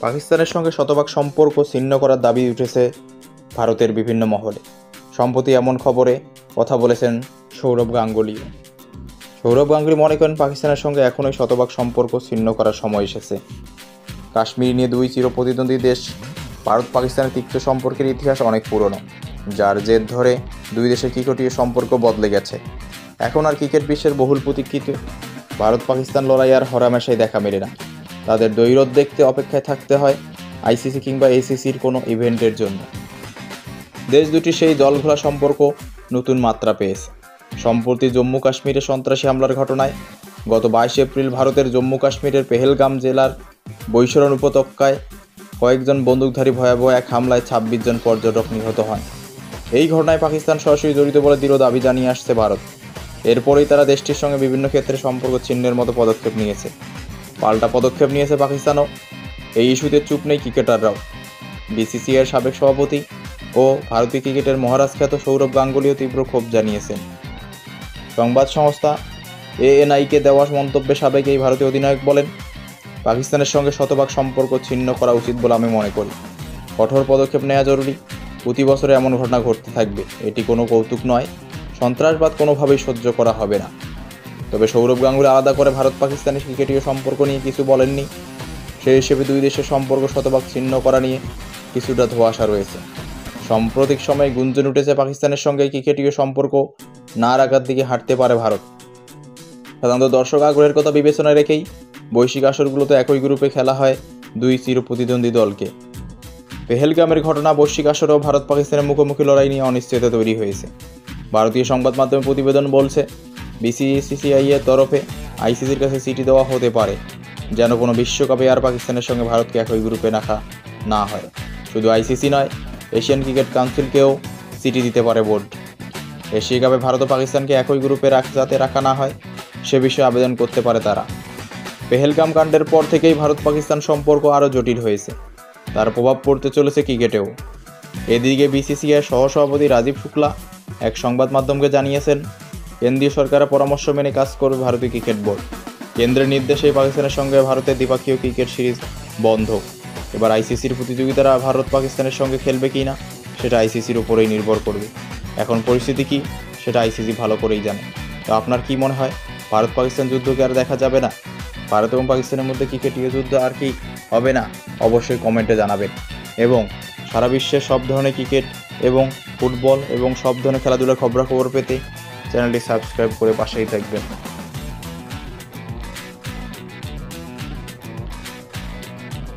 পাকিস্তানের সঙ্গে শতভাগ সম্পর্ক ছিন্ন করার দাবি উঠেছে ভারতের বিভিন্ন মহলে। সম্প্রতি এমন খবরে কথা বলেছেন সৌরভ গাঙ্গুলি। সৌরভ গাঙ্গুলি মনে করেন পাকিস্তানের সঙ্গে এখনই শতভাগ সম্পর্ক ছিন্ন করার সময় এসেছে। কাশ্মীর নিয়ে দুই চিরপ্রতিদ্বন্দ্বী দেশ ভারত পাকিস্তানের তিক্ত সম্পর্কের ইতিহাস অনেক পুরনো, যার জের ধরে দুই দেশের ক্রিকেটীয় সম্পর্ক বদলে গেছে। এখন আর ক্রিকেট বিশ্বের বহুল প্রতীক্ষিত ভারত পাকিস্তান লড়াই আর হরামেশাই দেখা মেলে না। তাদের দ্বৈরথ দেখতে অপেক্ষায় থাকতে হয় আইসিসি কিংবা এসিসির কোনো ইভেন্টের জন্য। দেশ দুটি সেই জলঘোলা সম্পর্ক নতুন মাত্রা পেয়েছে। সম্প্রতি জম্মু কাশ্মীরে সন্ত্রাসী হামলার ঘটনায় গত 22 এপ্রিল ভারতের জম্মু কাশ্মীরের পেহেলগাম জেলার বৈশরণ উপত্যকায় কয়েকজন বন্দুকধারী ভয়াবহ এক হামলায় 26 জন পর্যটক নিহত হন। এই ঘটনায় পাকিস্তান সরাসরি জড়িত বলে দৃঢ় দাবি জানিয়ে আসছে ভারত। এরপরেই তারা দেশটির সঙ্গে বিভিন্ন ক্ষেত্রে সম্পর্ক ছিন্নের মতো পদক্ষেপ নিয়েছে। পাল্টা পদক্ষেপ নিয়েছে পাকিস্তানও। এই ইস্যুতে চুপ নেই ক্রিকেটাররাও। বিসিসিআইয়ের সাবেক সভাপতি ও ভারতীয় ক্রিকেটের মহারাজ খ্যাত সৌরভ গাঙ্গুলিও তীব্র ক্ষোভ জানিয়েছেন। সংবাদ সংস্থা এএনআইকে দেওয়া মন্তব্যে সাবেক এই ভারতীয় অধিনায়ক বলেন, পাকিস্তানের সঙ্গে শতভাগ সম্পর্ক ছিন্ন করা উচিত বলে আমি মনে করি। কঠোর পদক্ষেপ নেওয়া জরুরি। প্রতি বছরে এমন ঘটনা ঘটতে থাকবে, এটি কোনো কৌতুক নয়। সন্ত্রাসবাদ কোনোভাবেই সহ্য করা হবে না। তবে সৌরভ গাঙ্গুলি আলাদা করে ভারত পাকিস্তানের ক্রিকেটীয় সম্পর্ক নিয়ে কিছু বলেননি। সেই হিসেবে দুই দেশের সম্পর্ক শতভাগ ছিন্ন করা নিয়ে কিছুটা ধোঁয়াশা রয়েছে। সাম্প্রতিক সময়ে গুঞ্জন উঠেছে পাকিস্তানের সঙ্গে ক্রিকেটীয় সম্পর্ক না রাখার দিকে হাঁটতে পারে ভারত। সাধারণত দর্শক আগ্রহের কথা বিবেচনায় রেখেই বৈশ্বিক আসরগুলোতে একই গ্রুপে খেলা হয় দুই চিরপ্রতিদ্বন্দ্বী দলকে। পেহেলগামের ঘটনা বৈশ্বিক আসরেও ভারত পাকিস্তানের মুখোমুখি লড়াই নিয়ে অনিশ্চয়তা তৈরি হয়েছে। ভারতীয় সংবাদ মাধ্যমে প্রতিবেদন বলছে, বিসিসিআই এর তরফে আইসিসির কাছে চিঠি দেওয়া হতে পারে যেন কোনো বিশ্বকাপে আর পাকিস্তানের সঙ্গে ভারতকে একই গ্রুপে রাখা না হয়। শুধু আইসিসি নয়, এশিয়ান ক্রিকেট কাউন্সিলকেও চিঠি দিতে পারে বোর্ড। এশিয়া কাপে ভারত ও পাকিস্তানকে একই গ্রুপে যাতে রাখা না হয় সে বিষয়ে আবেদন করতে পারে তারা। পেহেলগাম কাণ্ডের পর থেকেই ভারত পাকিস্তান সম্পর্ক আরও জটিল হয়েছে। তার প্রভাব পড়তে চলেছে ক্রিকেটেও। এদিকে বিসিসিআই সহসভাপতি রাজীব শুক্লা এক সংবাদ মাধ্যমকে জানিয়েছেন, কেন্দ্রীয় সরকারের পরামর্শ মেনে কাজ করবে ভারতীয় ক্রিকেট বোর্ড। কেন্দ্রের নির্দেশেই পাকিস্তানের সঙ্গে ভারতের দ্বিপক্ষীয় ক্রিকেট সিরিজ বন্ধ। এবার আইসিসির প্রতিযোগিতারা ভারত পাকিস্তানের সঙ্গে খেলবে কি না সেটা আইসিসির উপরেই নির্ভর করবে। এখন পরিস্থিতি কি সেটা আইসিসি ভালো করেই জানে। তো আপনার কি মনে হয়, ভারত পাকিস্তান যুদ্ধকে আর দেখা যাবে না? ভারত এবং পাকিস্তানের মধ্যে ক্রিকেটীয় যুদ্ধ আর কি হবে না? অবশ্যই কমেন্টে জানাবেন। এবং সারা বিশ্বের সব ধরনের ক্রিকেট এবং ফুটবল এবং সব ধরনের খেলাধুলার খবরাখবর পেতে চ্যানেলটি সাবস্ক্রাইব করে পাশেই থাকবেন।